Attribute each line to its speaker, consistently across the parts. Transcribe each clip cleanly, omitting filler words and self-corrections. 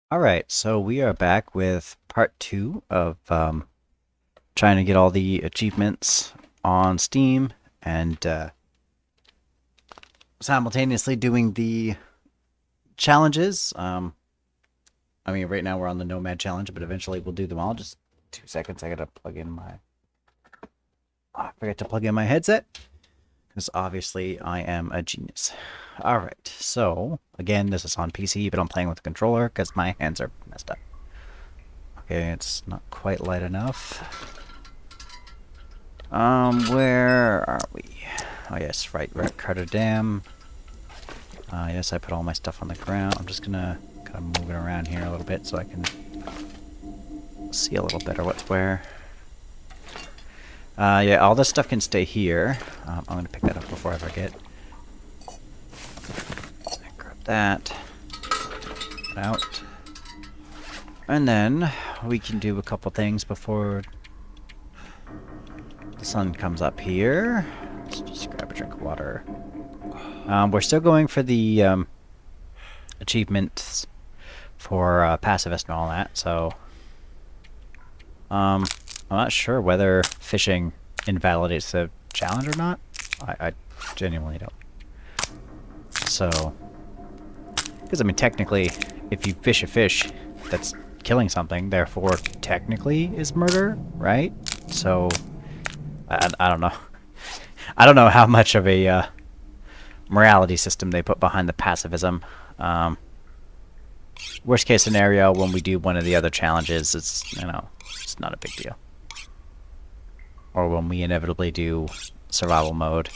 Speaker 1: All right, so we are back with part two of trying to get all the achievements on Steam and simultaneously doing the challenges. I mean, right now we're on the Nomad challenge, but eventually we'll do them all. Just 2 seconds. I gotta plug in my. Oh, I forgot to plug in my headset because obviously I am a genius. All right, so again, this is on PC, but I'm playing with a controller because my hands are messed up. Okay, it's not quite light enough. Where are we? Oh yes, right, Carter Dam. Yes, I put all my stuff on the ground. I'm just gonna kind of move it around here a little bit so I can see a little better what's where. Yeah, all this stuff can stay here. I'm gonna pick that up before I forget. Grab that. Out. And then we can do a couple things before the sun comes up here. Let's just grab a drink of water. We're still going for the achievements for pacifist and all that, so I'm not sure whether fishing invalidates the challenge or not. I genuinely don't. So, because I mean, technically, if you fish a fish that's killing something, therefore technically is murder, right? So, I don't know. I don't know how much of a morality system they put behind the pacifism. Worst case scenario, when we do one of the other challenges, it's, it's not a big deal. Or when we inevitably do survival mode.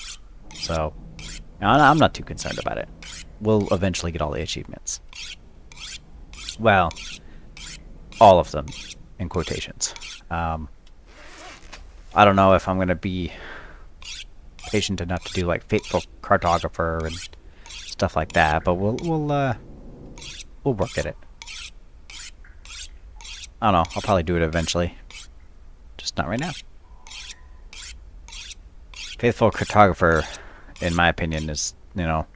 Speaker 1: So, I'm not too concerned about it. We'll eventually get all the achievements. Well, all of them, in quotations. I don't know if I'm going to be patient enough to do like faithful cartographer and stuff like that, but we'll work at it. I don't know. I'll probably do it eventually, just not right now. Faithful cartographer, in my opinion, is not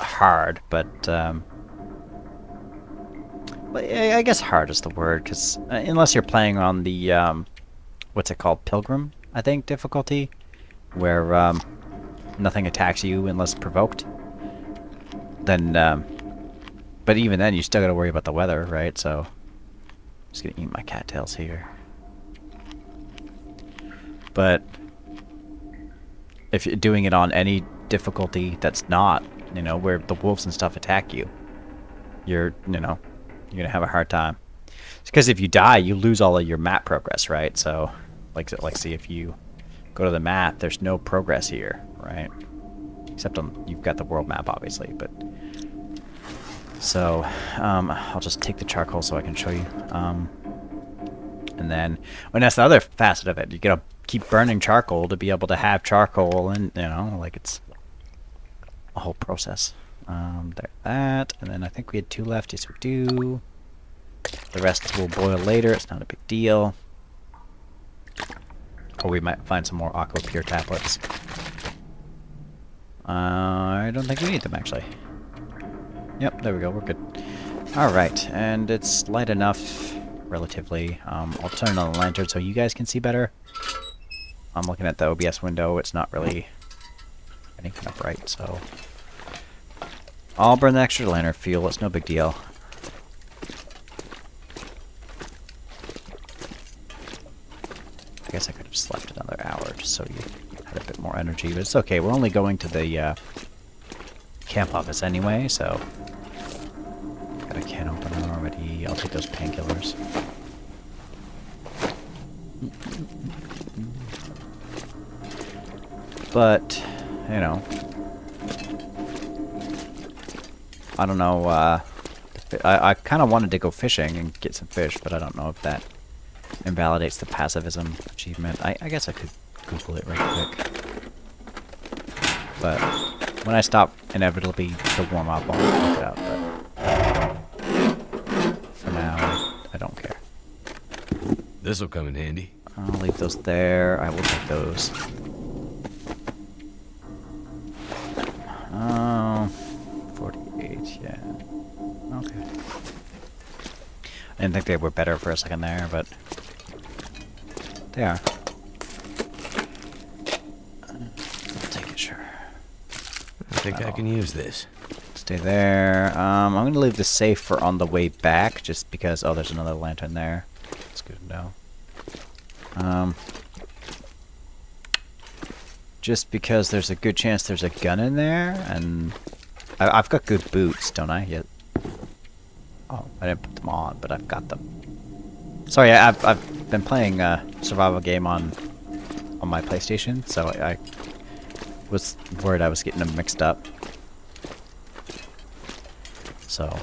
Speaker 1: hard, but I guess hard is the word, because unless you're playing on the what's it called, Pilgrim, I think, difficulty, where nothing attacks you unless provoked, then but even then you still gotta worry about the weather, right? So I'm just gonna eat my cattails here. But if you're doing it on any difficulty that's not, where the wolves and stuff attack you, you're gonna have a hard time. Because if you die, you lose all of your map progress, right? So, like see, if you go to the map, there's no progress here, right? Except you've got the world map, obviously, but... So, I'll just take the charcoal so I can show you. And then, when that's the other facet of it, you gotta keep burning charcoal to be able to have charcoal, and, like it's a whole process. There, that, and then I think we had 2 left. Yes, we do. The rest will boil later. It's not a big deal. Or we might find some more aqua pure tablets. I don't think we need them, actually. Yep, there we go. We're good. Alright, and it's light enough, relatively. I'll turn on the lantern so you guys can see better. I'm looking at the OBS window. It's not really any kind of bright, so... I'll burn the extra lantern fuel. It's no big deal. I guess I could have slept another hour just so you had a bit more energy, but it's okay. We're only going to the camp office anyway, so... Got a can opener already. I'll take those painkillers. But, I don't know, I kind of wanted to go fishing and get some fish, but I don't know if that invalidates the pacifism achievement. I guess I could Google it right quick. But when I stop inevitably to warm up, I'll look it up, but for now, I don't care.
Speaker 2: This'll come in handy.
Speaker 1: I'll leave those there. I will take those. Oh, 48, yeah. Okay. I didn't think they were better for a second there, but they are. I'll take it, sure.
Speaker 2: I think I can use this.
Speaker 1: Stay there. I'm going to leave the safe for on the way back, just because... Oh, there's another lantern there. That's good to know. Just because there's a good chance there's a gun in there, and... I've got good boots, don't I? Yet. Oh, I didn't put them on, but I've got them. Sorry, I've been playing a survival game on my PlayStation, so I was worried I was getting them mixed up. So,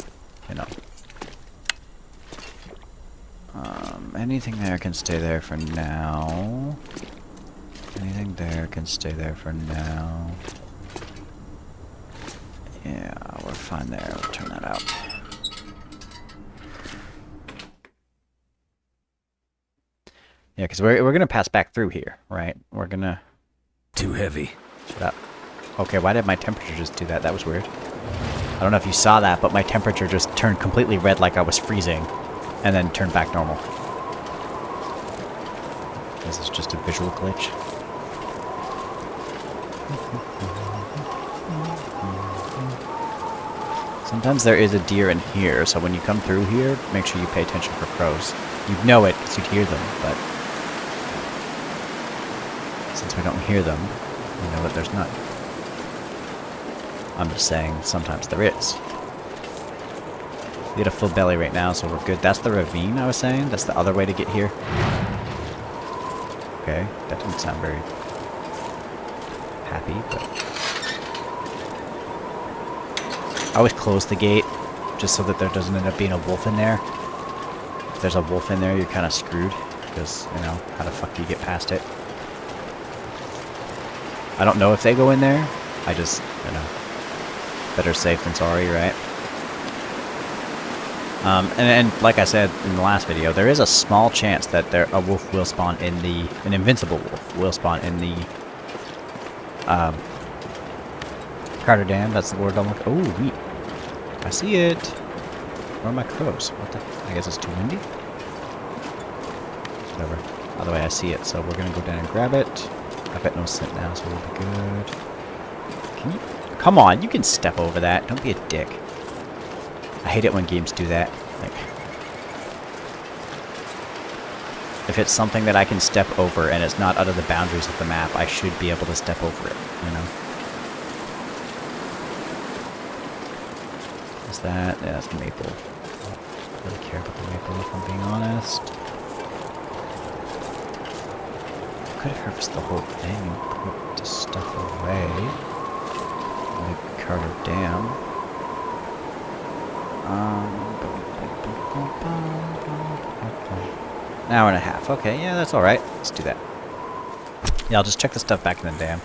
Speaker 1: you know. Anything there can stay there for now. Anything there can stay there for now. Yeah, we're fine there. We'll turn that out. Yeah, because we're gonna pass back through here, right? We're gonna...
Speaker 2: Too heavy.
Speaker 1: Shut up. Okay, why did my temperature just do that? That was weird. I don't know if you saw that, but my temperature just turned completely red like I was freezing, and then turned back normal. This is just a visual glitch. Sometimes there is a deer in here, so when you come through here, make sure you pay attention for crows. You'd know it because you'd hear them, but since we don't hear them, we know that there's none. I'm just saying, sometimes there is. We get a full belly right now, so we're good. That's the ravine I was saying? That's the other way to get here? Okay, that didn't sound very happy, but... I always close the gate, just so that there doesn't end up being a wolf in there. If there's a wolf in there, you're kind of screwed, because, you know, how the fuck do you get past it? I don't know if they go in there. I just, you know, better safe than sorry, right? And like I said in the last video, there is a small chance that a wolf will spawn in the... An invincible wolf will spawn in the... Carter Dam, that's the word I'm looking... Oh, neat. I see it. Where are my crows? What the... I guess it's too windy? Whatever. Either way, I see it, so we're gonna go down and grab it. I bet no scent now, so we'll be good. Can you... Come on, you can step over that. Don't be a dick. I hate it when games do that. Like... If it's something that I can step over and it's not out of the boundaries of the map, I should be able to step over it, you know? Is that... Yeah, that's maple. I don't really care about the maple, if I'm being honest. Could harvest the whole thing and put the stuff away. Like Carter Dam. An hour and a half. Okay, yeah, that's alright. Let's do that. Yeah, I'll just check the stuff back in the dam.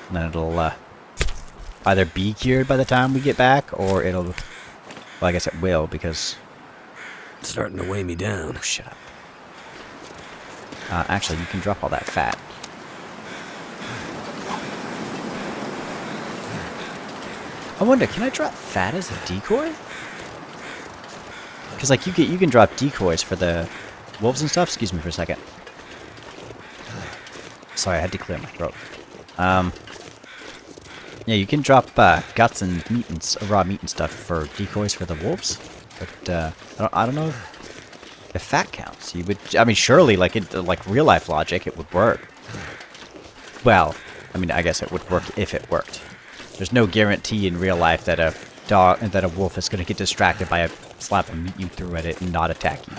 Speaker 1: And then it'll either be cured by the time we get back, or it'll... Well, I guess it will, because...
Speaker 2: It's starting to weigh me down.
Speaker 1: Oh, shut up. Actually, you can drop all that fat. I wonder, can I drop fat as a decoy? Because, like, you can drop decoys for the wolves and stuff. Excuse me for a second. Sorry, I had to clear my throat. Yeah, you can drop guts and meat and raw meat and stuff for decoys for the wolves. But I don't know if fat counts. You would, I mean, surely, like real life logic, it would work. Well, I mean, I guess it would work if it worked. There's no guarantee in real life that a wolf is going to get distracted by a slap of meat you threw at it and not attack you,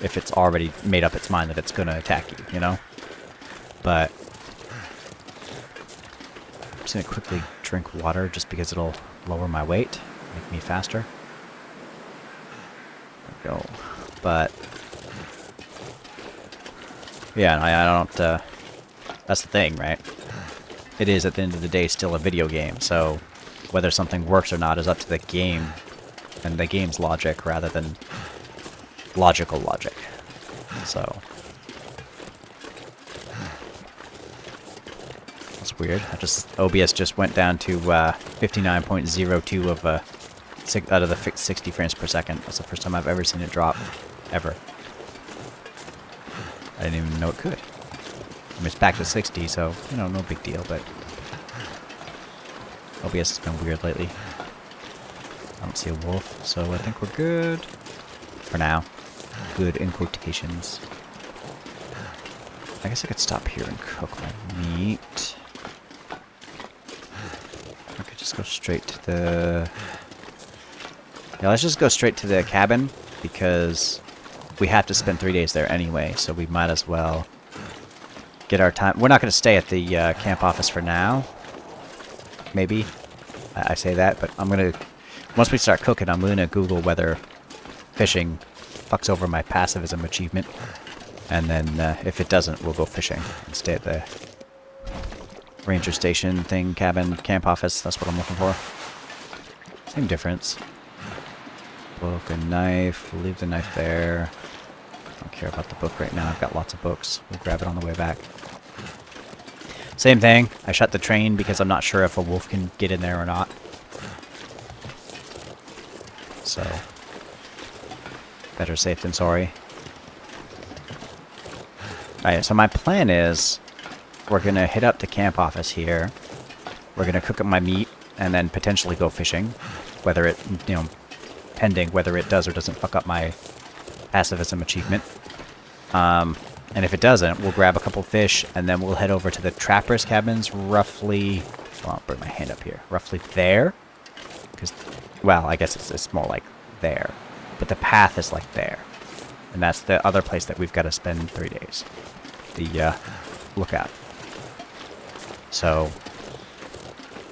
Speaker 1: if it's already made up its mind that it's going to attack you, you know? But I'm just going to quickly drink water just because it'll lower my weight, make me faster. There we go. But yeah, I don't. That's the thing, right? It is, at the end of the day, still a video game, so whether something works or not is up to the game and the game's logic rather than logical logic. So that's weird. OBS just went down to 59.02 of out of the 60 frames per second. That's the first time I've ever seen it drop, ever. I didn't even know it could. I mean, it's back to 60, so, you know, no big deal, but OBS has been weird lately. I don't see a wolf, so I think we're good. For now. Good in quotations. I guess I could stop here and cook my meat. I could just go straight to the... Yeah, let's just go straight to the cabin, because we have to spend 3 days there anyway, so we might as well get our time. We're not going to stay at the camp office for now. Maybe. I say that, but I'm going to... Once we start cooking, I'm going to Google whether fishing fucks over my pacifism achievement. And then if it doesn't, we'll go fishing and stay at the ranger station thing, cabin, camp office. That's what I'm looking for. Same difference. Book and knife. We'll leave the knife there. I don't care about the book right now. I've got lots of books. We'll grab it on the way back. Same thing. I shut the train because I'm not sure if a wolf can get in there or not. So, better safe than sorry. Alright, so my plan is we're going to hit up the camp office here. We're going to cook up my meat and then potentially go fishing. Whether it, you know, pending whether it does or doesn't fuck up my pacifism achievement. And if it doesn't, we'll grab a couple fish and then we'll head over to the trapper's cabins roughly... Well, I'll bring my hand up here. Roughly there. Because, well, I guess it's more like there. But the path is like there. And that's the other place that we've got to spend 3 days. The lookout. So,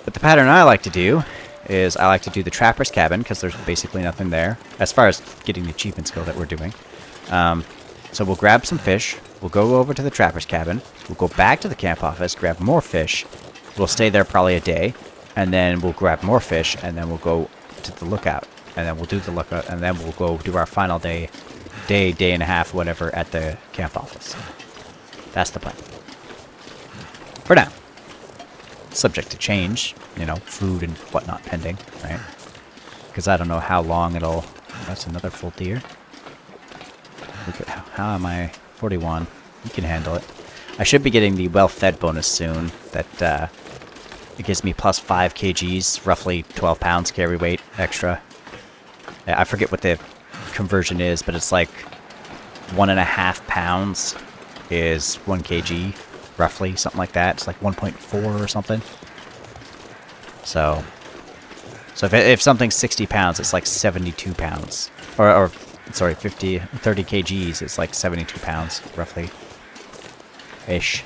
Speaker 1: but the pattern I like to do is I like to do the trapper's cabin because there's basically nothing there as far as getting the achievements go that we're doing. So we'll grab some fish. We'll go over to the trapper's cabin. We'll go back to the camp office, grab more fish. We'll stay there probably a day. And then we'll grab more fish, and then we'll go to the lookout. And then we'll do the lookout, and then we'll go do our final day and a half, whatever, at the camp office. That's the plan. For now. Subject to change, you know, food and whatnot pending, right? Because I don't know how long it'll... That's another full deer. Look at how am I? 41. You can handle it. I should be getting the well-fed bonus soon. That it gives me plus 5 kgs, roughly 12 pounds carry weight extra. I forget what the conversion is, but it's like 1.5 pounds is 1 kg, roughly, something like that. It's like 1.4 or something. So if something's 60 pounds, it's like 72 pounds. Or sorry, 30 kgs, it's like 72 pounds, roughly. Ish.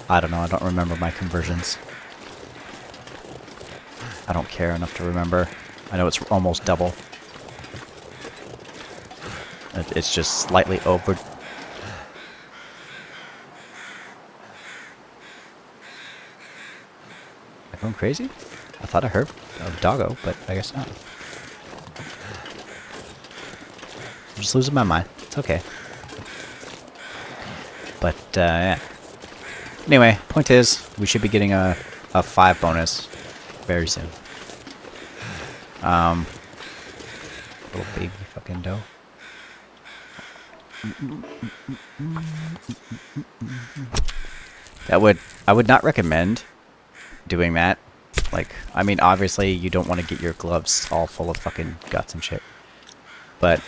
Speaker 1: I don't know, I don't remember my conversions. I don't care enough to remember. I know it's almost double. It's just slightly over. Am I going crazy? I thought I heard a doggo, but I guess not. I'm just losing my mind. It's okay. But, yeah. Anyway, point is, we should be getting a 5 bonus very soon. Little baby fucking doe. I would not recommend doing that. Like, I mean, obviously you don't want to get your gloves all full of fucking guts and shit. But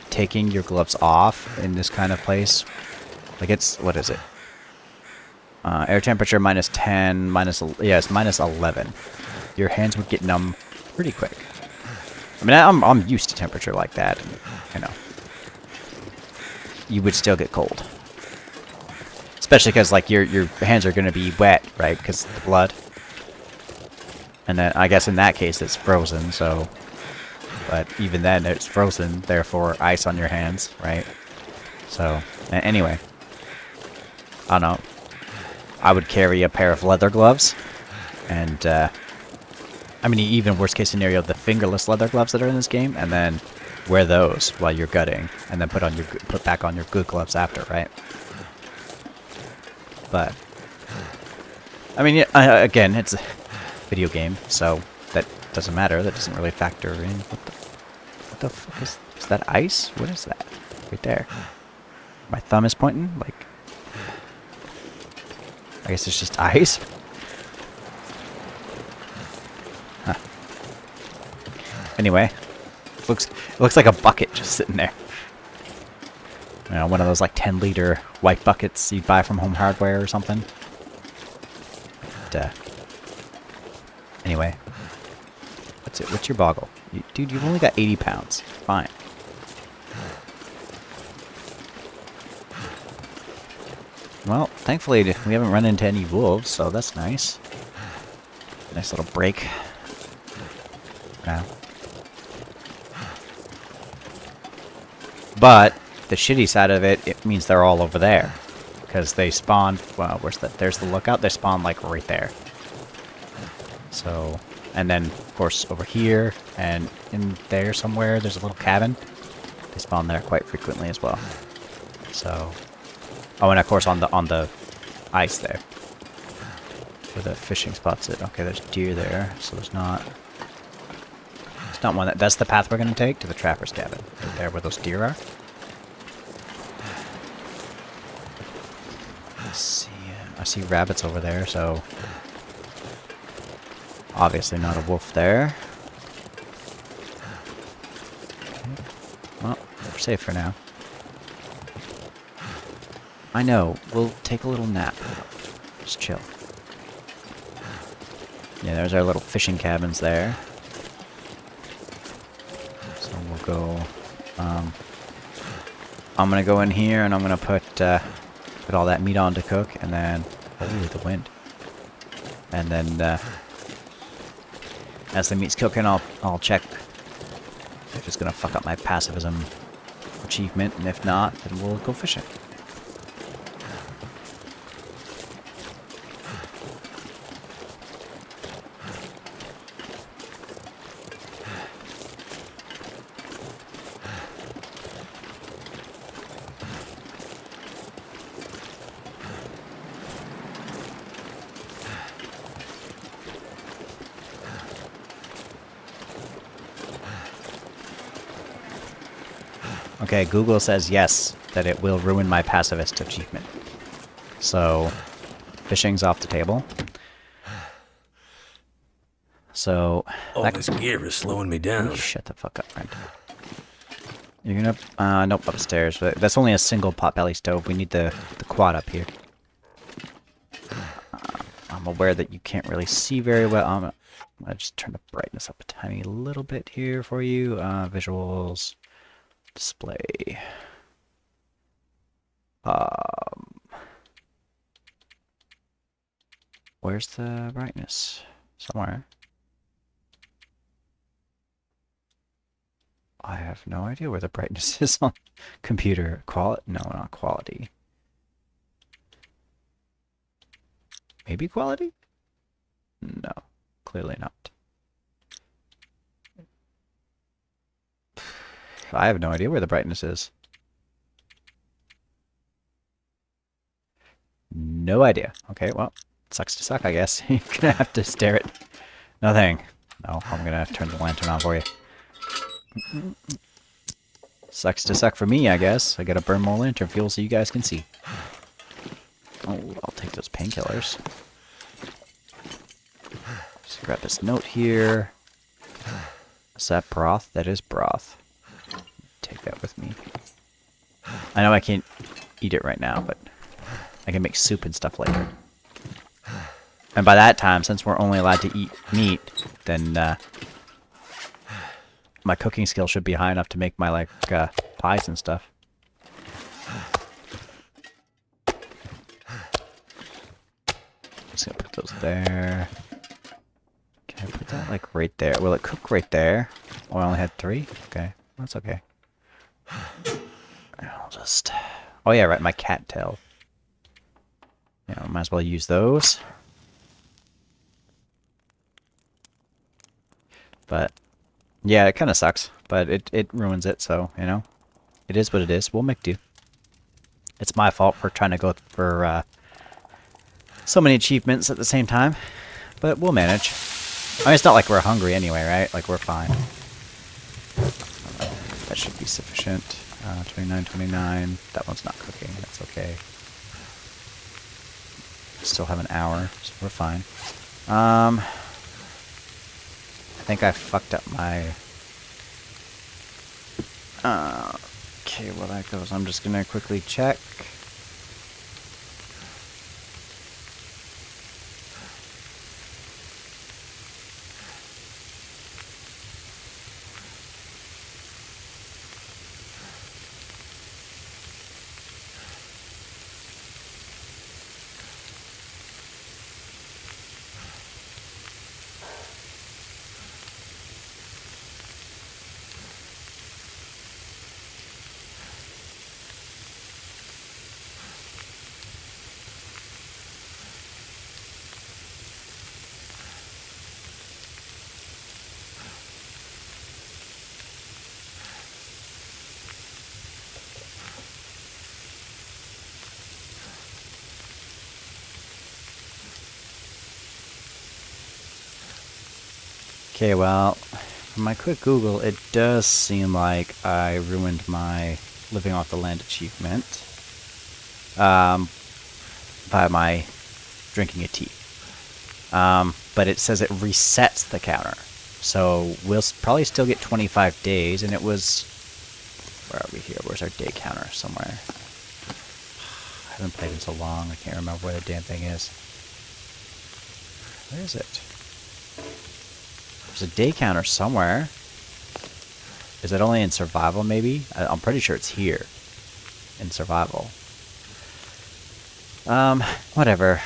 Speaker 1: taking your gloves off in this kind of place, like it's, what is it? Air temperature minus 10, it's minus 11. Your hands would get numb pretty quick. I mean, I'm used to temperature like that, and, you know. You would still get cold. Especially because, like, your hands are going to be wet, right? Because of the blood. And then, I guess in that case, it's frozen, so... But even then, it's frozen, therefore ice on your hands, right? So, anyway. I don't know. I would carry a pair of leather gloves. And, I mean, even worst case scenario, the fingerless leather gloves that are in this game, and then wear those while you're gutting, and then put back on your good gloves after, right? But I mean, again, it's a video game, so that doesn't matter. That doesn't really factor in. What the fuck is that ice? What is that? Right there. My thumb is pointing? Like, I guess it's just ice? Huh. Anyway, it looks like a bucket just sitting there. You know, one of those like 10-liter white buckets you'd buy from Home Hardware or something. But, anyway, what's it? What's your boggle? Dude, you've only got 80 pounds. Fine. Well, thankfully we haven't run into any wolves, so that's nice. Nice little break. Now. But the shitty side of it, it means they're all over there. Because they spawn, well, where's that? There's the lookout. They spawn like right there. So, and then of course over here and in there somewhere there's a little cabin. They spawn there quite frequently as well. So, oh, and of course on the ice there, where the fishing spot's at. Okay, there's deer there, so there's not. It's not one that. That's the path we're gonna take to the trapper's cabin, right there where those deer are. Let's see. I see rabbits over there, so obviously not a wolf there. Okay. Well, we're safe for now. I know. We'll take a little nap. Just chill. Yeah, there's our little fishing cabins there. So we'll go. I'm gonna go in here and I'm gonna put all that meat on to cook, and then holy the wind. And then as the meat's cooking, I'll check if it's gonna fuck up my pacifism achievement, and if not, then we'll go fishing. Okay, Google says yes, that it will ruin my pacifist achievement. So, fishing's off the table. So,
Speaker 2: All this gear is slowing me down.
Speaker 1: Shut the fuck up, friend. You're gonna, nope, upstairs. But that's only a single potbelly stove. We need the quad up here. I'm aware that you can't really see very well. I'm gonna just turn the brightness up a tiny little bit here for you. Visuals. Display. Where's the brightness? Somewhere. I have no idea where the brightness is on computer. Quality? No, not quality. Maybe quality? No, clearly not. I have no idea where the brightness is. No idea. Okay, well, sucks to suck, I guess. You're gonna have to stare at nothing. No, I'm gonna turn the lantern on for you. Sucks to suck for me, I guess. I gotta burn more lantern fuel so you guys can see. Oh, I'll take those painkillers. Just grab this note here. Is that broth? That is broth. Take that with me. I know I can't eat it right now, but I can make soup and stuff later. And by that time, since we're only allowed to eat meat, then my cooking skill should be high enough to make my like pies and stuff. Just gonna put those there. Can I put that like right there? Will it cook right there? Oh, I only had 3? Okay, that's okay. I'll just... Oh yeah, right, my cattail. Yeah, I might as well use those. But, yeah, it kind of sucks. But it ruins it, so, you know. It is what it is. We'll make do. It's my fault for trying to go for so many achievements at the same time. But we'll manage. I mean, it's not like we're hungry anyway, right? Like, we're fine. That should be sufficient. 29. That one's not cooking. That's okay. Still have an hour, so we're fine. I think I fucked up my... okay, well that goes. I'm just gonna quickly check. Okay, well, from my quick Google, it does seem like I ruined my living off the land achievement by my drinking a tea. But it says it resets the counter. So we'll probably still get 25 days, and it was... Where are we here? Where's our day counter? Somewhere. I haven't played in so long, I can't remember where the damn thing is. Where is it? There's a day counter somewhere. Is it only in survival, maybe? I'm pretty sure it's here. In survival. Whatever.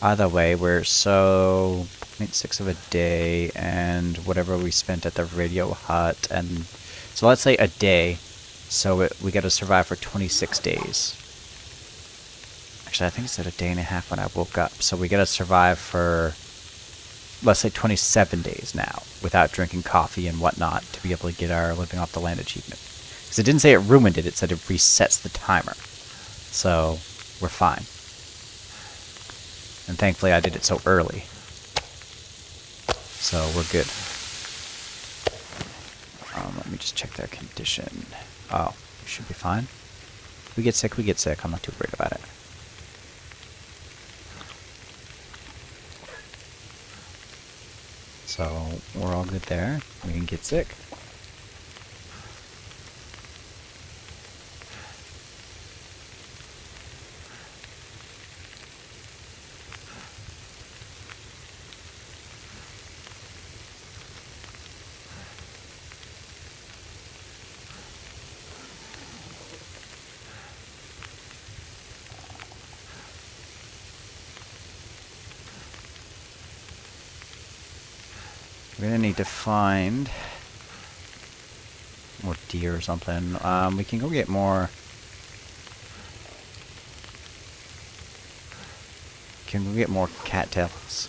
Speaker 1: Either way, we're so... 0.6 of a day, and whatever we spent at the radio hut, and... So let's say a day. So we gotta survive for 26 days. Actually, I think it said a day and a half when I woke up. So we gotta survive for... let's say 27 days now, without drinking coffee and whatnot, to be able to get our living off the land achievement. Because it didn't say it ruined it, it said it resets the timer. So, we're fine. And thankfully I did it so early. So, we're good. Let me just check their condition. Oh, we should be fine. We get sick, we get sick. I'm not too worried about it. So, we're all good there. We can get sick. We're gonna need to find more deer or something. We can go get more. Can go get more cattails,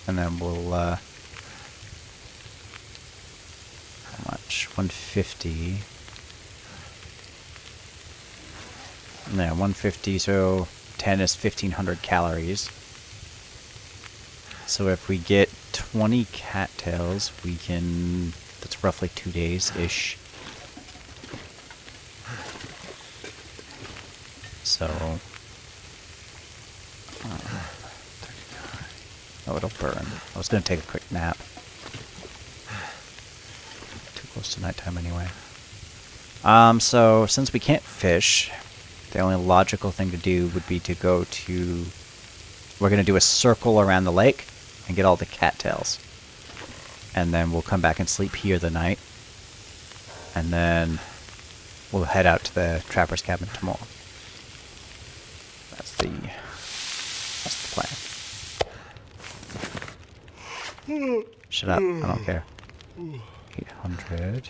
Speaker 1: and then we'll. How much? 150. Yeah, 150. So 10 is 1,500 calories. So if we get 20 cattails, we can... That's roughly 2 days-ish. So... oh, it'll burn. I was going to take a quick nap. Too close to nighttime anyway. So, since we can't fish, the only logical thing to do would be to go to... We're going to do a circle around the lake and get all the cattails. And then we'll come back and sleep here the night. And then we'll head out to the trapper's cabin tomorrow. That's the plan. Shut up, I don't care. 800.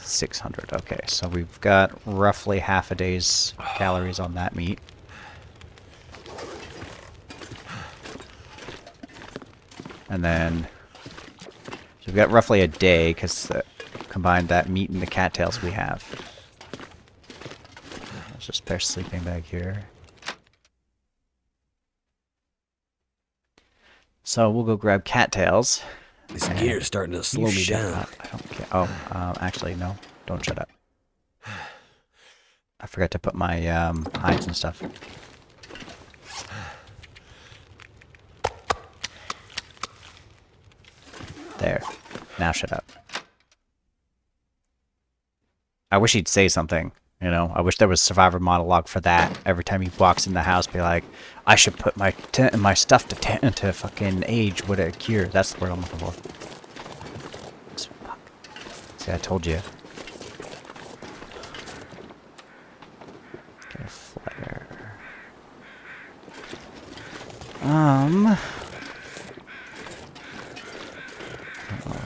Speaker 1: 600, okay, so we've got roughly half a day's calories on that meat. And then, so we've got roughly a day, because combined that meat and the cattails we have. Let's a spare sleeping bag here. So we'll go grab cattails.
Speaker 2: This gear's starting to
Speaker 1: You
Speaker 2: slow me
Speaker 1: shut
Speaker 2: down.
Speaker 1: up. I don't care. Oh, actually, no. Don't shut up. I forgot to put my hides and stuff. There. Now shut up. I wish he'd say something, you know? I wish there was survivor monologue for that. Every time he walks in the house, be like, I should put my stuff to fucking age. Would it cure? That's the word I'm looking for. Fuck. See, I told you. Get a flare. I don't know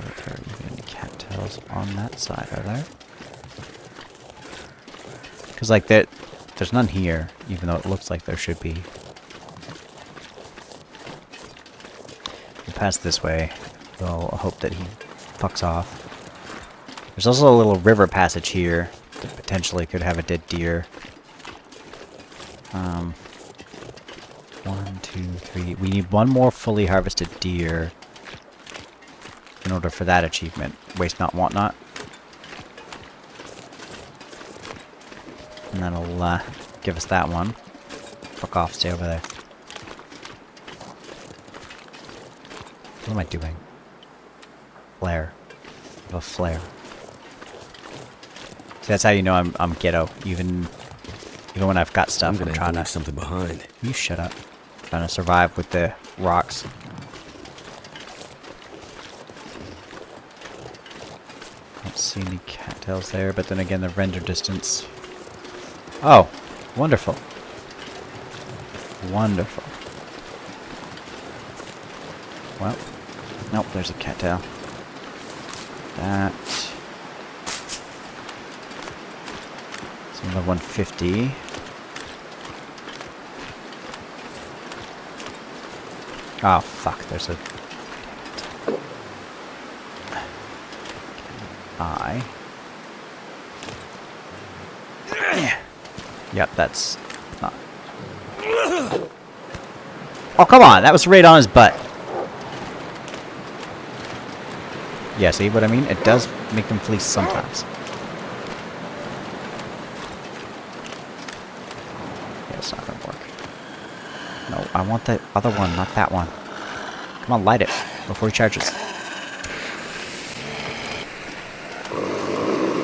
Speaker 1: if there are even any cattails on that side, are there? Because, like, there's none here, even though it looks like there should be. We'll pass this way. We'll hope that he fucks off. There's also a little river passage here that potentially could have a dead deer. 1, 2, 3. We need one more fully harvested deer in order for that achievement. Waste not, want not. And that'll give us that one. Fuck off, stay over there. What am I doing? Flare. I have a flare. See, that's how you know I'm ghetto. Even when I've got stuff, I'm trying to
Speaker 2: leave something behind.
Speaker 1: You shut up. Trying to survive with the rocks. Don't see any cattails there, but then again, the render distance. Oh, wonderful. Wonderful. Well, nope, there's a cattail. That. It's another 150. Oh, fuck, there's a... Yep, that's not... Oh, come on! That was right on his butt! Yeah, see what I mean? It does make them fleece sometimes. Yeah, it's not gonna work. No, I want the other one, not that one. Come on, light it before he charges.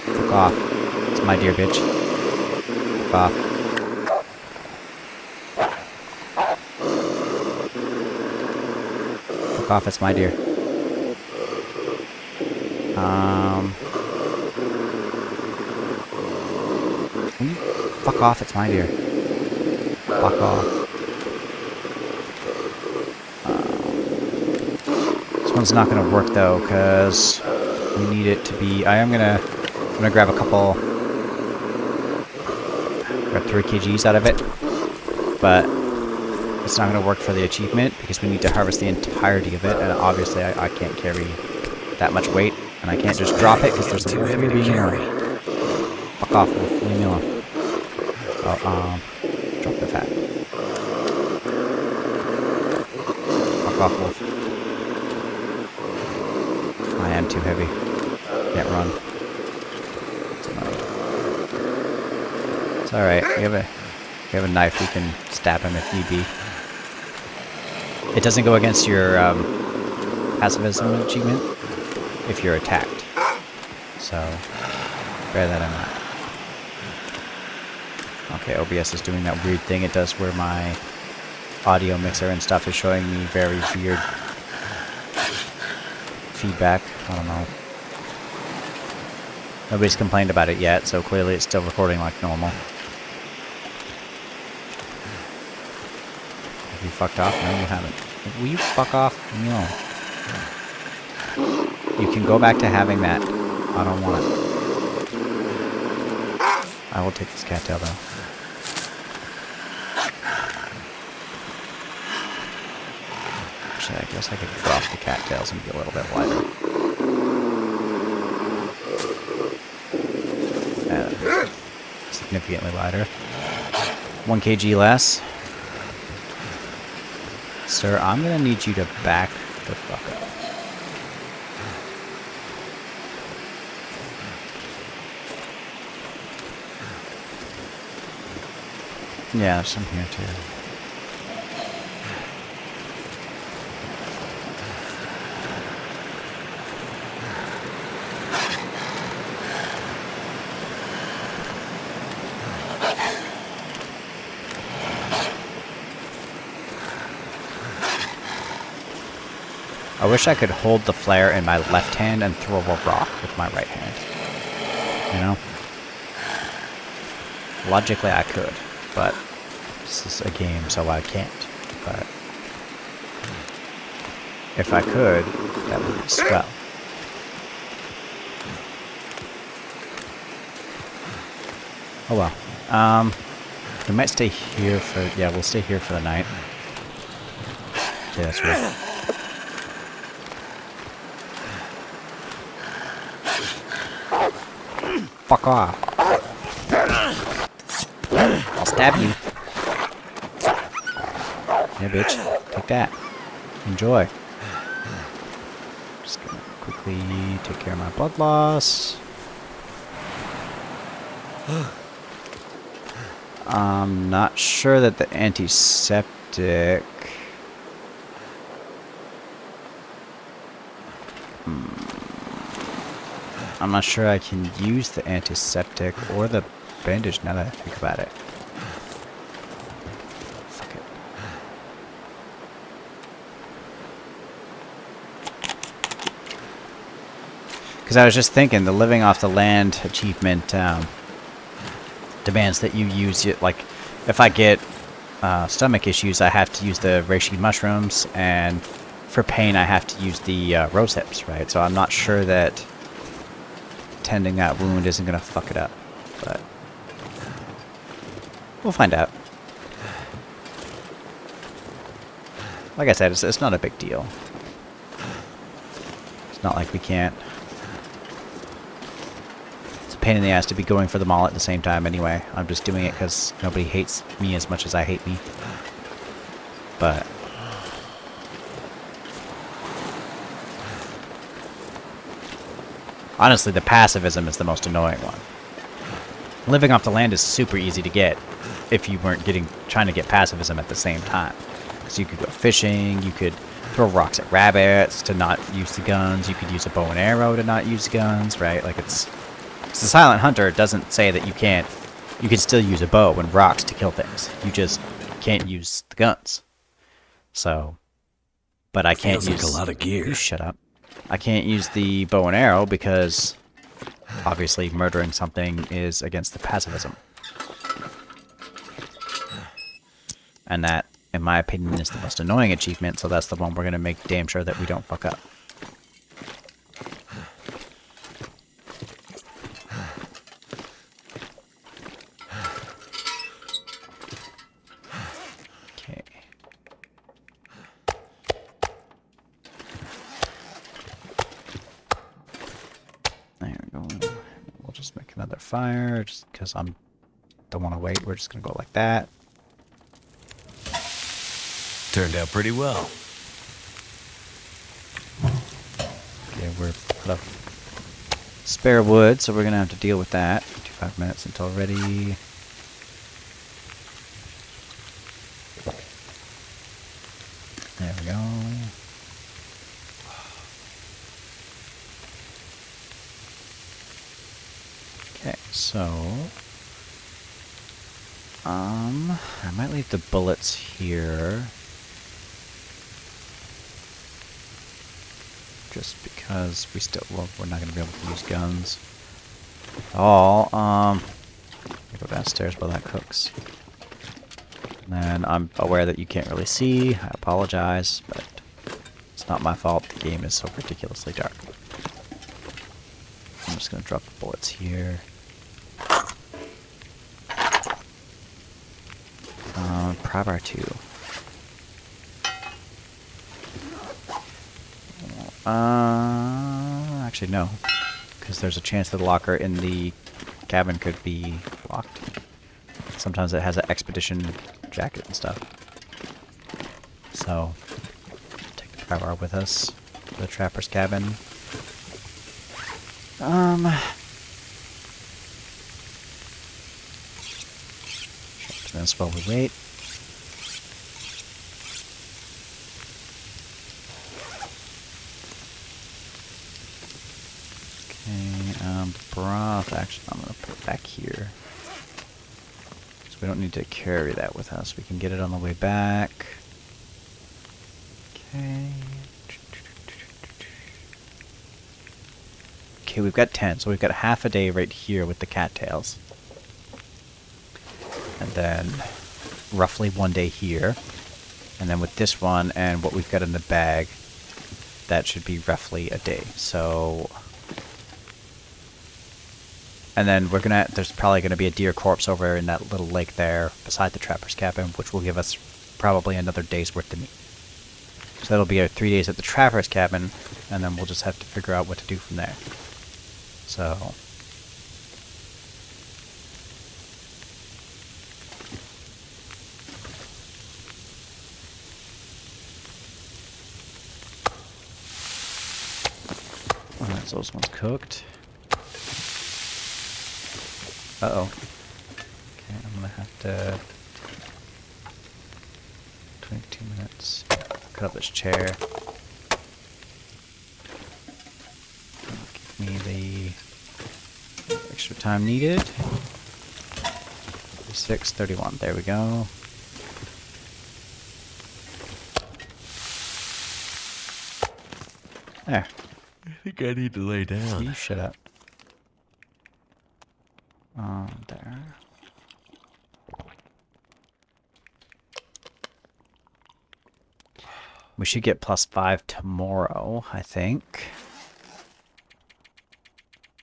Speaker 1: Fuck off. It's my dear bitch. Fuck off. Fuck off, it's my deer. Fuck off, it's my deer. Fuck off. This one's not gonna work though, because we need it to be... I'm gonna grab a couple... Grab 3 kgs out of it. But it's not gonna work for the achievement, because we need to harvest the entirety of it, and obviously I can't carry that much weight, and I can't just drop it, because there's a wolf here being carry. Fuck off, wolf. Leave me alone. Oh, drop the fat. Fuck off, wolf. I am too heavy. Can't run. It's alright. We have a knife. We can stab him if need be. It doesn't go against your pacifism achievement if you're attacked. So bear that in mind. Okay, OBS is doing that weird thing it does where my audio mixer and stuff is showing me very weird feedback. I don't know. Nobody's complained about it yet, so clearly it's still recording like normal. Have you fucked off? No, you haven't. Will you fuck off? No. You can go back to having that. I don't want it. I will take this cattail though. Actually, I guess I could drop the cattails and be a little bit lighter. Significantly lighter. 1 kg less. Sir, I'm gonna need you to back the fuck up. Yeah, there's some here too. I wish I could hold the flare in my left hand and throw a rock with my right hand. You know? Logically I could, but this is a game, so I can't. But if I could, that would be swell. Oh well. We might stay here for... Yeah, we'll stay here for the night. Okay, that's weird. Fuck off. I'll stab you. Yeah, bitch. Take that. Enjoy. Just gonna quickly take care of my blood loss. I'm not sure that the antiseptic... I'm not sure I can use the antiseptic or the bandage now that I think about it. Fuck it. Because I was just thinking, the living off the land achievement demands that you use it, like, if I get stomach issues, I have to use the reishi mushrooms, and for pain I have to use the rose hips, right? So I'm not sure that tending that wound isn't gonna fuck it up, but we'll find out. Like I said, it's not a big deal. It's not like we can't. It's a pain in the ass to be going for them all at the same time anyway. I'm just doing it because nobody hates me as much as I hate me. But honestly, the pacifism is the most annoying one. Living off the land is super easy to get if you weren't trying to get pacifism at the same time. So you could go fishing, you could throw rocks at rabbits to not use the guns, you could use a bow and arrow to not use guns, right? Like it's the Silent Hunter. It doesn't say that you can't. You can still use a bow and rocks to kill things. You just can't use the guns. So, but I can't use
Speaker 2: like a lot of gear.
Speaker 1: You shut up. I can't use the bow and arrow because obviously murdering something is against the pacifism. And that, in my opinion, is the most annoying achievement, so that's the one we're going to make damn sure that we don't fuck up. Okay. There we go. We'll just make another fire, just because I don't want to wait. We're just going to go like that.
Speaker 2: Turned out pretty well.
Speaker 1: Okay, we're out of spare wood, so we're going to have to deal with that. 55 minutes until ready. There we go. Okay, so I might leave the bullets here just because we're not gonna be able to use guns at all. Go downstairs while that cooks. And then I'm aware that you can't really see. I apologize, but it's not my fault. The game is so ridiculously dark. I'm just gonna drop the bullets here. Privar 2. Actually no, because there's a chance that the locker in the cabin could be locked. sometimes it has an expedition jacket and stuff. So, take the crowbar with us to the trapper's cabin. This while we wait. Okay, broth, actually, I'm gonna put it back here. So we don't need to carry that with us. We can get it on the way back. Okay. Okay, we've got 10, so we've got half a day right here with the cattails. And then roughly 1 day here. And then with this one and what we've got in the bag, that should be roughly a day. So, and then there's probably gonna be a deer corpse over in that little lake there beside the trapper's cabin, which will give us probably another day's worth of meat. So that'll be our 3 days at the trapper's cabin, and then we'll just have to figure out what to do from there. So, alright, so those ones cooked. Uh-oh. Okay, I'm gonna have to... 22 minutes. Cut up this chair. Give me the extra time needed. 6:31. There we go. There.
Speaker 2: I think I need to lay down.
Speaker 1: You shut up. There. We should get +5 tomorrow, I think.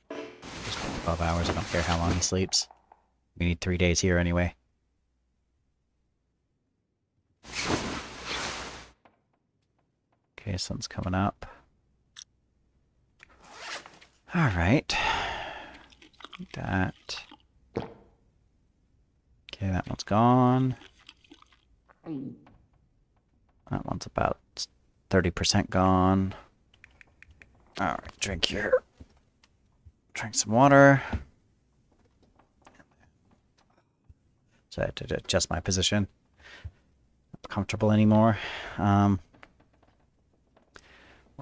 Speaker 1: Just 12 hours, I don't care how long he sleeps. We need 3 days here anyway. Okay, sun's coming up. Alright. That. Okay, that one's gone. That one's about 30% gone. Alright, drink here. Drink some water. So I had to adjust my position. Not comfortable anymore. We're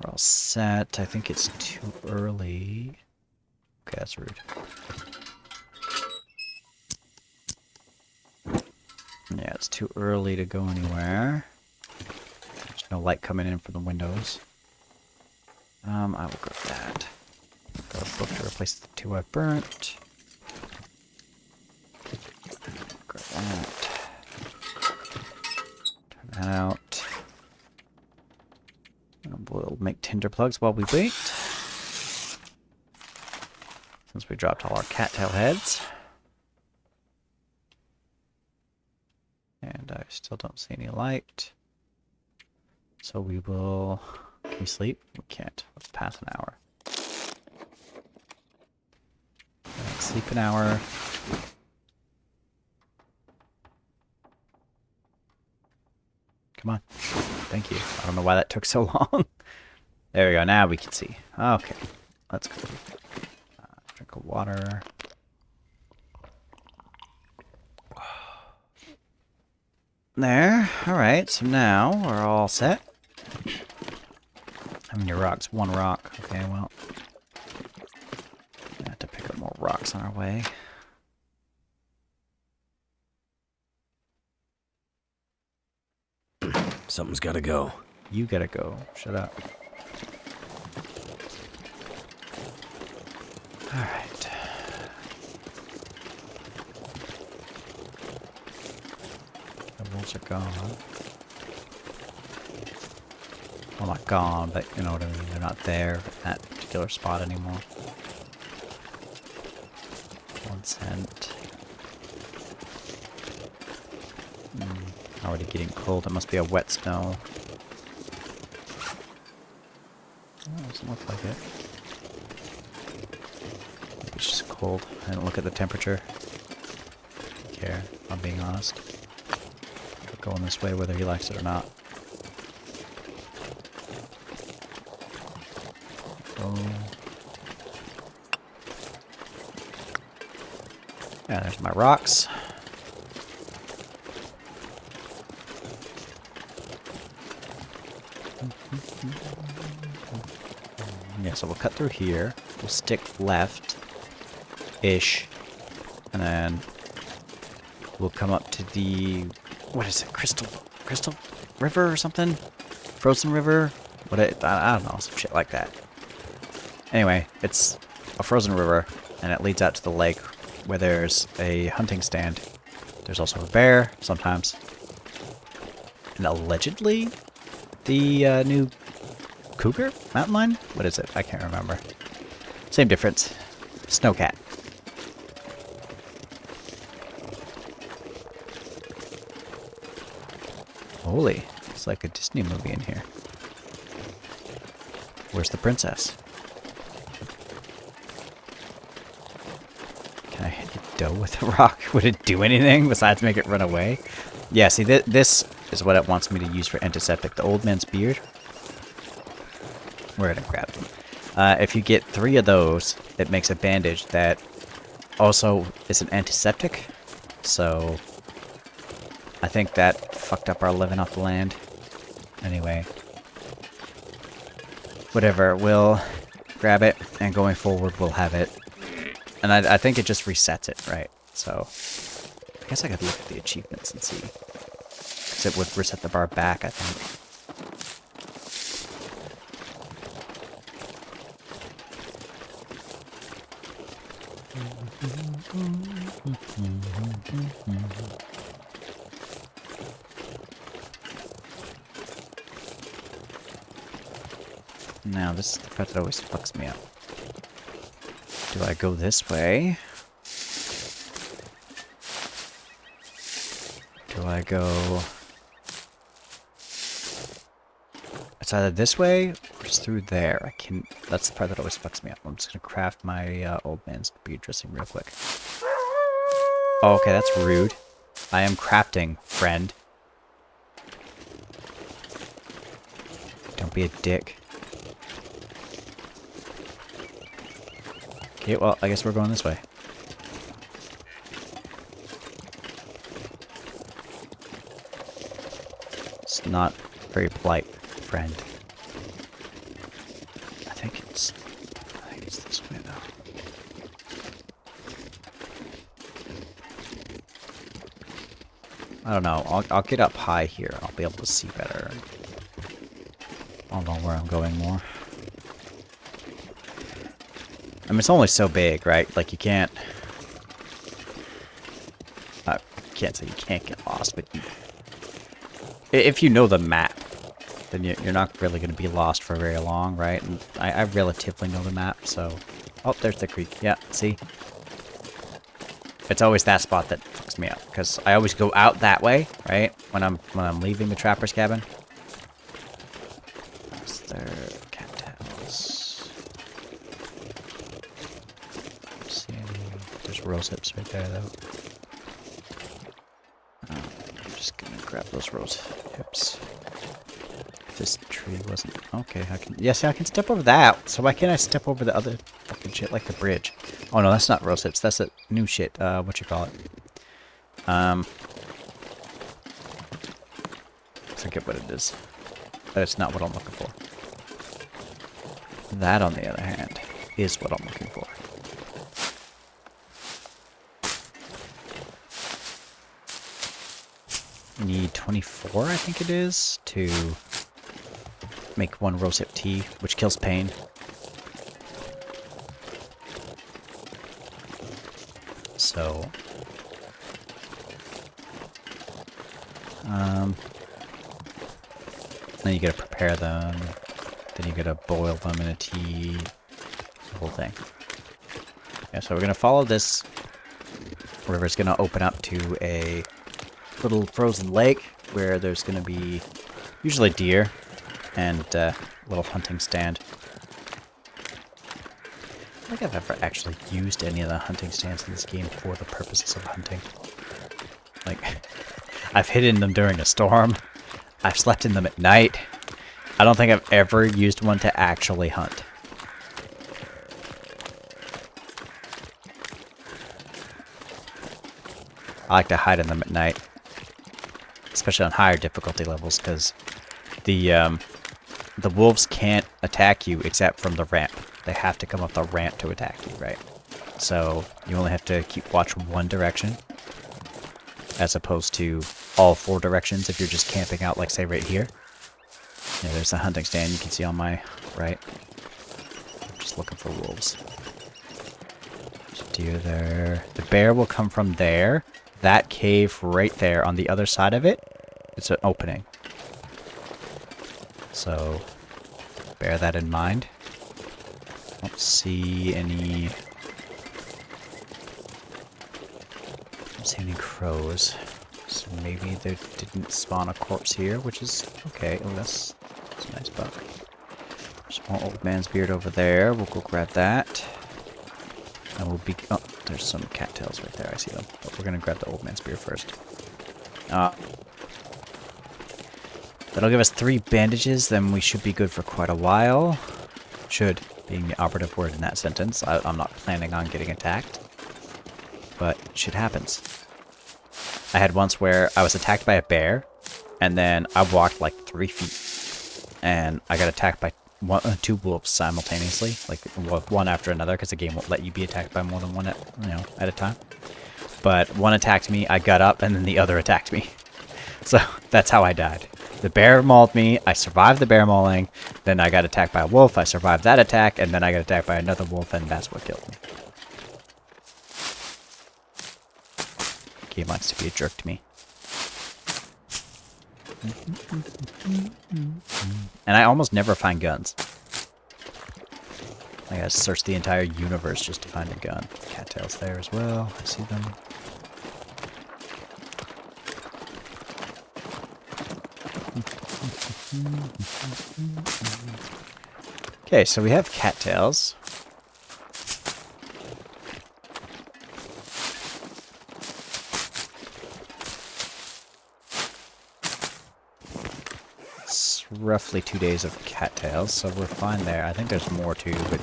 Speaker 1: all set. I think it's too early. Okay, that's rude. Yeah, it's too early to go anywhere. There's no light coming in from the windows. I will grab that. Got a book to replace the 2 I've burnt. Grab that. Turn that out. And we'll make tinder plugs while we wait. Since we dropped all our cattail heads. And I still don't see any light. So we will... Can we sleep? We can't. Let's pass an hour. Sleep an hour. Come on. Thank you. I don't know why that took so long. There we go. Now we can see. Okay. Let's go. Drink of water. There. Alright, so now we're all set. How many rocks? 1 rock. Okay, well. I have to pick up more rocks on our way.
Speaker 2: Something's gotta go.
Speaker 1: You gotta go. Shut up. Alright. The wolves are gone. Well, not gone, but you know what I mean. They're not there at that particular spot anymore. 1 cent. Already getting cold. It must be a wet snow. Oh, doesn't look like it. Maybe it's just cold. I didn't look at the temperature. care, if I'm being honest. We're going this way whether he likes it or not. Oh. Yeah, there's my rocks. Yeah, so we'll cut through here. We'll stick left-ish. And then we'll come up to the... What is it? Crystal River or something? Frozen River? I don't know, some shit like that. Anyway, it's a frozen river, and it leads out to the lake where there's a hunting stand. There's also a bear, sometimes. And allegedly, the new cougar? Mountain lion? What is it? I can't remember. Same difference. Snowcat. Holy, it's like a Disney movie in here. Where's the princess? Can I hit the dough with a rock? Would it do anything besides make it run away? Yeah, see, this is what it wants me to use for antiseptic. The old man's beard. We're gonna grab them. If you get 3 of those, it makes a bandage that also is an antiseptic. So I think that fucked up our living off the land. Anyway. Whatever, we'll grab it, and going forward we'll have it. And I think it just resets it, right? So, I guess I could look at the achievements and see. Because it would reset the bar back, I think. Now, this is the part that always fucks me up. Do I go this way? Do I go... It's either this way, or it's through there. I can... That's the part that always fucks me up. I'm just gonna craft my old man's beard dressing real quick. Oh, okay, that's rude. I am crafting, friend. Don't be a dick. Okay, well, I guess we're going this way. It's not very polite, friend. I think it's this way, though. I don't know. I'll get up high here. I'll be able to see better. I'll know where I'm going more. I mean, it's only so big, right? Like, you can't... I can't say you can't get lost, but if you know the map, then you're not really going to be lost for very long, right? And I relatively know the map, so... Oh, there's the creek. Yeah, see? It's always that spot that fucks me up, because I always go out that way, right? When I'm leaving the trapper's cabin. Is there cattails? See any? There's rose hips right there, though. I'm just gonna grab those rose hips. If this tree wasn't okay, I can. Yes, I can step over that. So why can't I step over the other fucking shit like the bridge? Oh no, that's not rose hips. That's a new shit. What you call it? I forget what it is. But it's not what I'm looking for. That, on the other hand, is what I'm looking for. Need 24, I think it is, to make 1 rosehip tea, which kills pain. So, then you gotta prepare them, then you gotta boil them in a tea, the whole thing. Yeah, so we're gonna follow this river's gonna open up to a little frozen lake where there's gonna be usually deer and a little hunting stand. I don't think I've ever actually used any of the hunting stands in this game for the purposes of hunting. Like, I've hidden them during a storm. I've slept in them at night. I don't think I've ever used one to actually hunt. I like to hide in them at night. Especially on higher difficulty levels, because the wolves can't attack you except from the ramp. They have to come up the ramp to attack you, right? So you only have to keep watch one direction, as opposed to all 4 directions if you're just camping out, like say right here. Yeah, there's the hunting stand you can see on my right. I'm just looking for wolves. There's a deer there. The bear will come from there. That cave right there on the other side of it, it's an opening. So bear that in mind. Don't see any crows. So maybe they didn't spawn a corpse here, which is okay. Oh, that's a nice buck. There's more old man's beard over there. We'll go grab that. And we'll be... Oh, there's some cattails right there. I see them. But we're going to grab the old man's beard first. That'll give us 3 bandages. Then we should be good for quite a while. Should, being the operative word in that sentence. I'm not planning on getting attacked. But shit happens. I had once where I was attacked by a bear, and then I walked like 3 feet, and I got attacked by 2 wolves simultaneously, like one after another, because the game won't let you be attacked by more than one at a time. But one attacked me, I got up, and then the other attacked me. So that's how I died. The bear mauled me, I survived the bear mauling, then I got attacked by a wolf, I survived that attack, and then I got attacked by another wolf, and that's what killed me. Game likes to be a jerk to me. And I almost never find guns. I gotta search the entire universe just to find a gun. Cattails there as well. I see them. Okay, so we have cattails. Roughly 2 days of cattails, so we're fine there. I think there's more too, but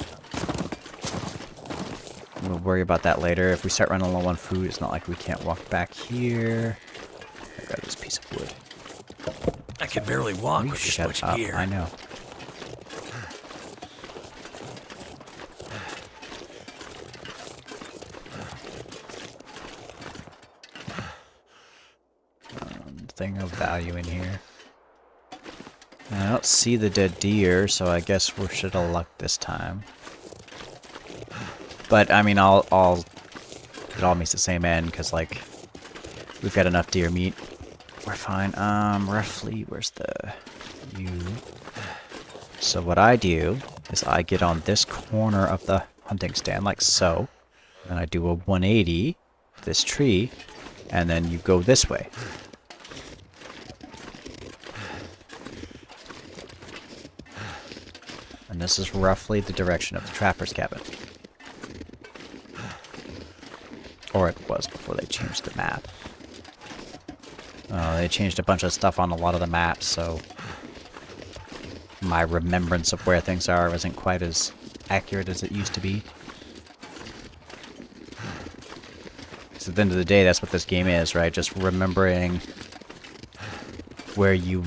Speaker 1: we'll worry about that later. If we start running low on food, it's not like we can't walk back here. I got this piece of wood.
Speaker 2: I can barely walk with this much gear.
Speaker 1: I know. Thing of value in here. I don't see the dead deer, so I guess we should have luck this time. But I mean, it all meets the same end because like we've got enough deer meat. We're fine. Roughly, where's the U? So what I do is I get on this corner of the hunting stand like so, and I do a 180 this tree, and then you go this way. And this is roughly the direction of the trapper's cabin. Or it was before they changed the map. They changed a bunch of stuff on a lot of the maps, so my remembrance of where things are isn't quite as accurate as it used to be. Because at the end of the day, that's what this game is, right? Just remembering where you,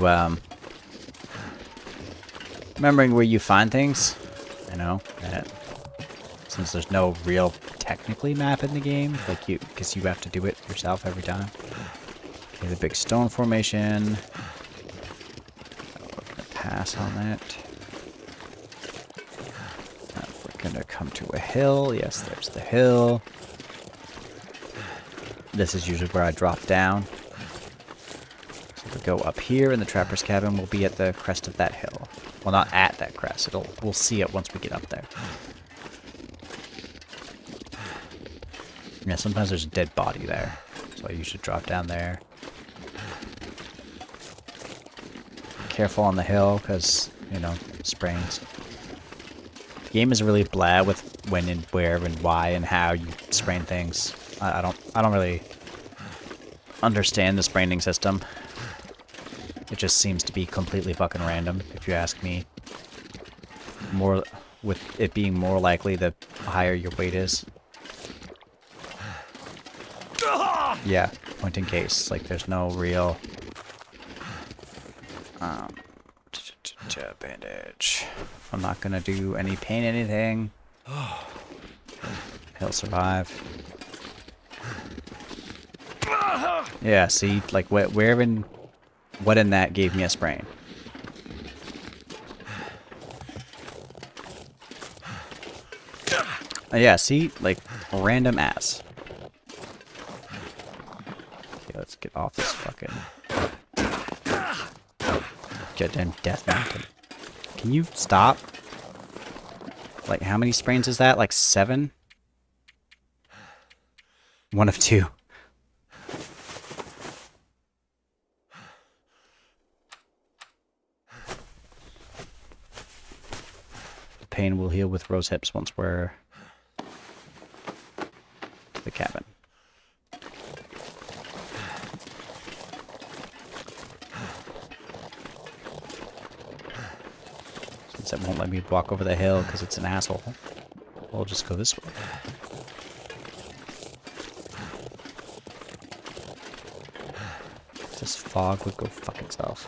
Speaker 1: find things, you know, and since there's no real technically map in the game, like because you have to do it yourself every time. Okay, the big stone formation. We're gonna pass on that. We're gonna come to a hill. Yes, there's the hill. This is usually where I drop down. So we go up here, and the trapper's cabin will be at the crest of that hill. Well, not at that crest. We'll see it once we get up there. Yeah, sometimes there's a dead body there, so you should drop down there. Careful on the hill, because, you know, springs. The game is really blah with when and where and why and how you sprain things. I don't really understand this branding system. It just seems to be completely fucking random, if you ask me. More, with it being more likely the higher your weight is. Yeah, point in case. Like, there's no real... bandage. I'm not gonna do any pain anything. He'll survive. Yeah, see? Like, where in... What in that gave me a sprain? Yeah, see? Like, random ass. Okay, let's get off this fucking... Goddamn death mountain. Can you stop? Like, how many sprains is that? Like 7? One of 2. The pain will heal with rose hips once we're to the cabin. Since it won't let me walk over the hill because it's an asshole, we'll just go this way. This fog would go fuck itself.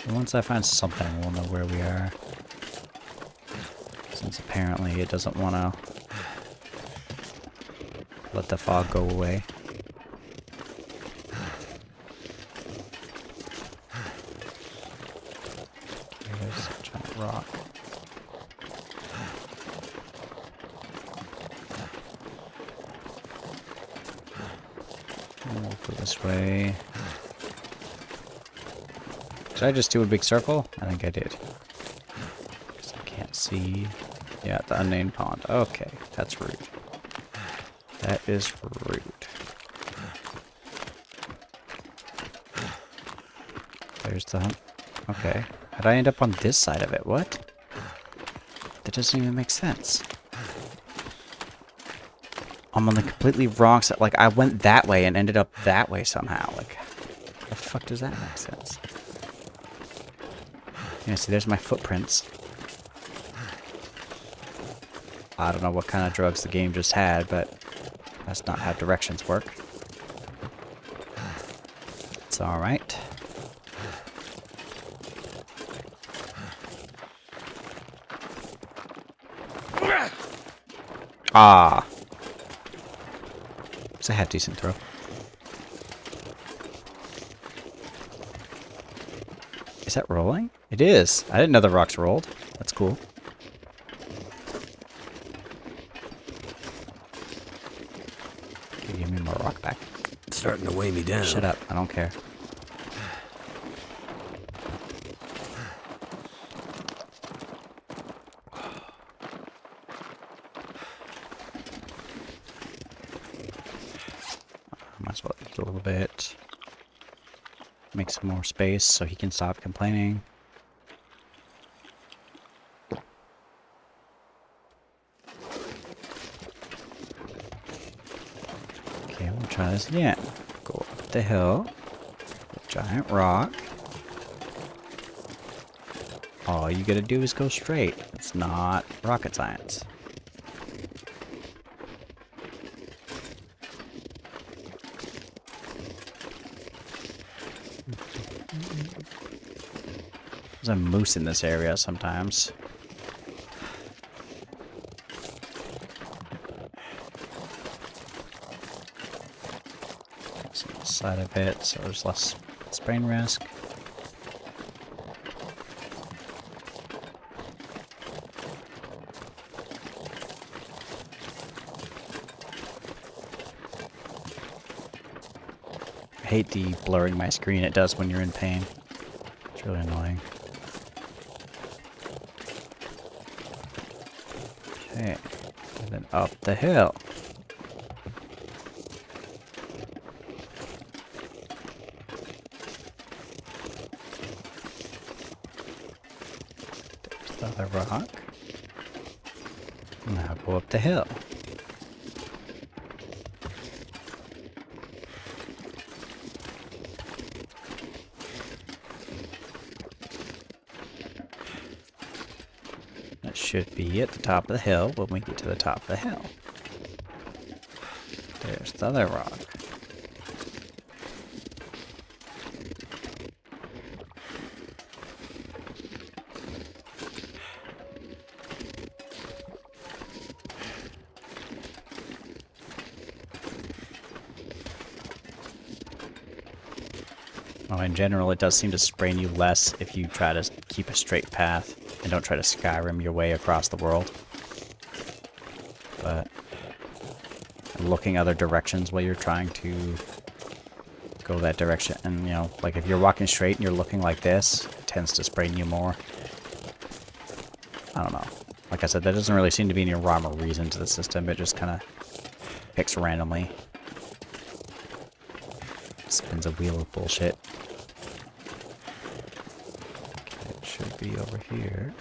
Speaker 1: And once I find something, we'll know where we are. Since apparently it doesn't want to let the fog go away. There's a giant rock. And we'll go this way. Did I just do a big circle? I think I did. Because I can't see. Yeah, the unnamed pond. Okay, that's rude. That is rude. There's the hunt. Okay. How'd I end up on this side of it? What? That doesn't even make sense. I'm on the completely wrong side. Like, I went that way and ended up that way somehow. Like, how the fuck does that make sense? Yeah, see, there's my footprints. I don't know what kind of drugs the game just had, but that's not how directions work. It's alright. Ah. It's a half decent throw. Is that rolling? It is. I didn't know the rocks rolled. That's cool. Okay, give me more rock back.
Speaker 2: It's starting to weigh me down.
Speaker 1: Shut up. I don't care. Might as well eat a little bit. Make some more space so he can stop complaining. Okay, we'll try this again. Go up the hill. Giant rock. All you gotta do is go straight. It's not rocket science. There's a moose in this area sometimes. It's on the side of it, so there's less sprain risk. I hate the blurring my screen it does when you're in pain. It's really annoying. Okay, and then up the hill. Now go up the hill. That should be at the top of the hill when we get to the top of the hill. There's the other rock. Oh, in general, it does seem to sprain you less if you try to keep a straight path and don't try to Skyrim your way across the world. But looking other directions while you're trying to go that direction, and you know, like if you're walking straight and you're looking like this, it tends to sprain you more. I don't know. Like I said, there doesn't really seem to be any rhyme or reason to the system. It just kind of picks randomly. Spins a wheel of bullshit. Okay, it should be over here.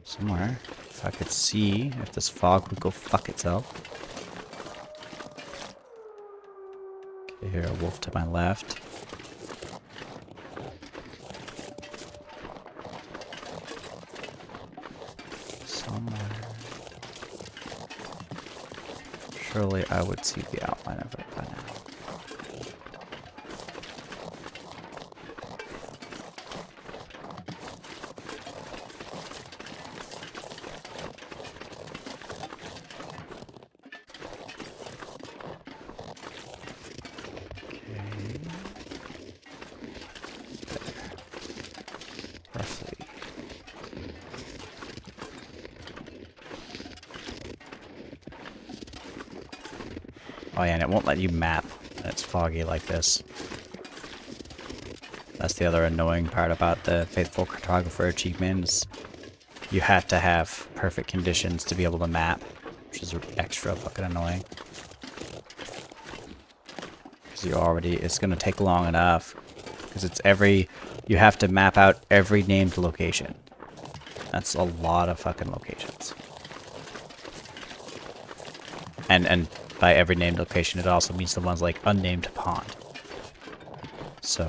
Speaker 1: Somewhere. If I could see if this fog would go fuck itself. Okay, here, a wolf to my left. Somewhere. Surely I would see the outline of it by now. Roughly. Oh yeah, and it won't let you map when it's foggy like this. That's the other annoying part about the Faithful Cartographer achievement is you have to have perfect conditions to be able to map, which is extra fucking annoying. Because it's gonna take long enough. Because it's you have to map out every named location. That's a lot of fucking locations. And by every named location, it also means the ones like unnamed pond. So,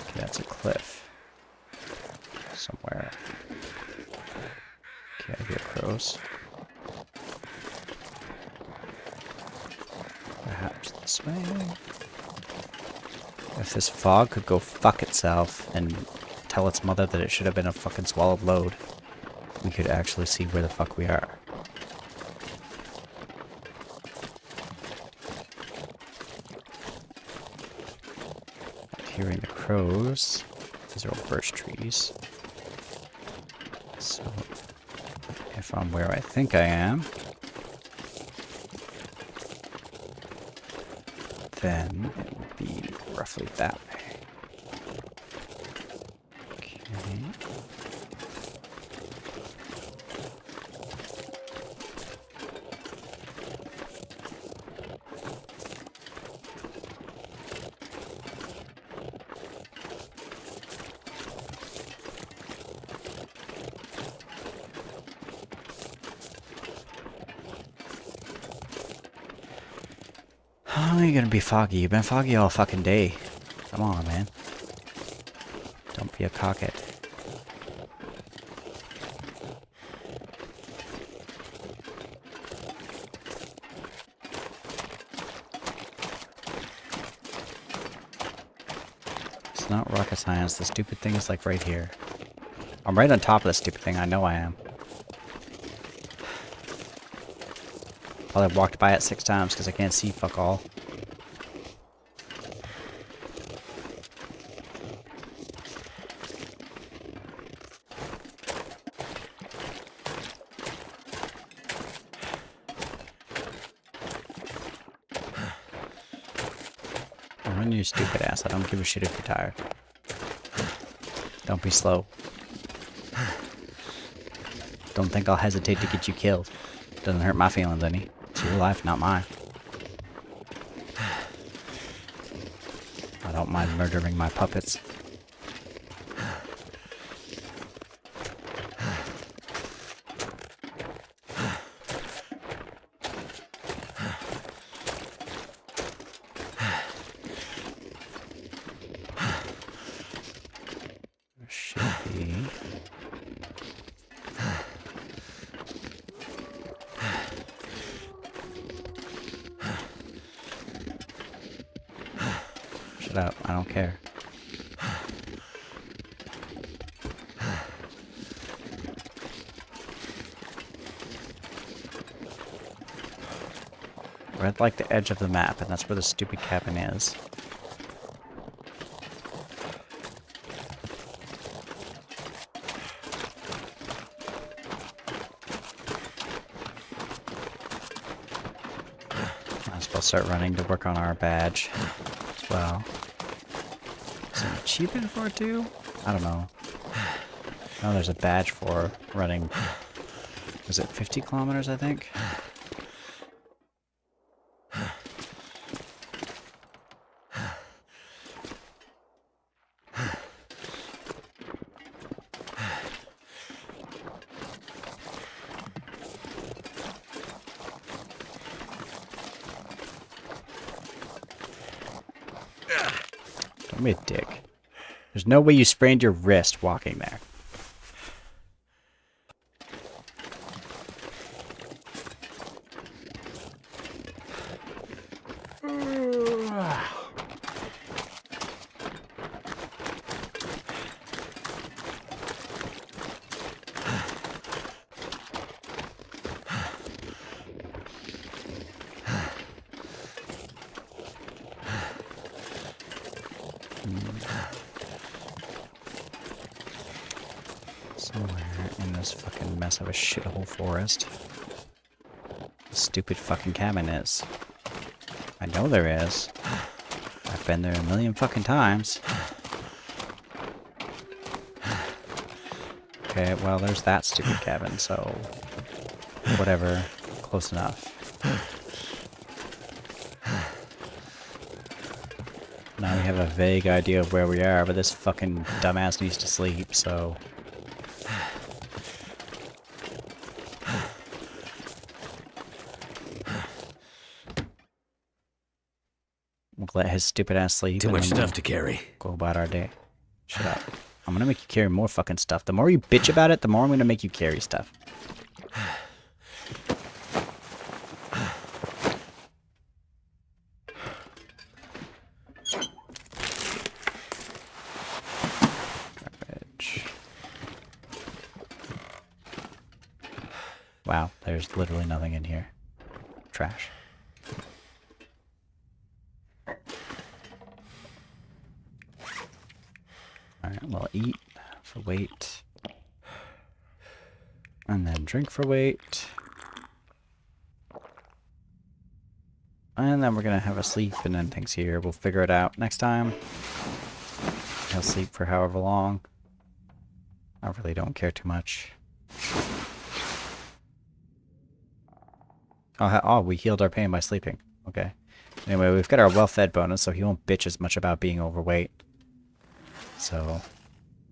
Speaker 1: okay, that's a cliff somewhere. Okay, I hear crows. Perhaps this way. If this fog could go fuck itself and tell its mother that it should have been a fucking swallowed load, we could actually see where the fuck we are. Hearing the crows. These are all birch trees. So, if I'm where I think I am, then it would be roughly that way. Okay. How are you gonna be foggy? You've been foggy all fucking day. Come on, man. Don't be a cockhead. It's not rocket science. The stupid thing is like right here. I'm right on top of the stupid thing. I know I am. Probably walked by it 6 times because I can't see fuck all. Run your stupid ass. I don't give a shit if you're tired. Don't be slow. Don't think I'll hesitate to get you killed. Doesn't hurt my feelings any. It's your life, not mine. I don't mind murdering my puppets. up. I don't care. We're at like the edge of the map, and that's where the stupid cabin is. Might as well start running to work on our badge as well. Is there an achievement for it too? I don't know. Oh, there's a badge for running. Was it 50 kilometers, I think? Don't be a dick. There's no way you sprained your wrist walking there. Somewhere in this fucking mess of a shithole forest, the stupid fucking cabin is. I know there is. I've been there a million fucking times. Okay, well, there's that stupid cabin, so whatever. Close enough. Now we have a vague idea of where we are, but this fucking dumbass needs to sleep, so... We'll let his stupid ass sleep.
Speaker 2: Too much stuff to carry.
Speaker 1: Go about our day. Shut up. I'm gonna make you carry more fucking stuff. The more you bitch about it, the more I'm gonna make you carry stuff. Garbage. Wow, there's literally nothing in here. Trash. Alright, we'll eat for weight. And then drink for weight. And then we're gonna have a sleep and then things here. We'll figure it out next time. He'll sleep for however long. I really don't care too much. Oh, we healed our pain by sleeping. Okay. Anyway, we've got our well-fed bonus, so he won't bitch as much about being overweight. So,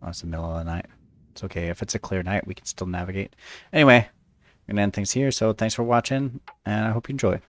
Speaker 1: oh, it's the middle of the night. It's okay. If it's a clear night, we can still navigate. Anyway, I'm going to end things here, so thanks for watching, and I hope you enjoy.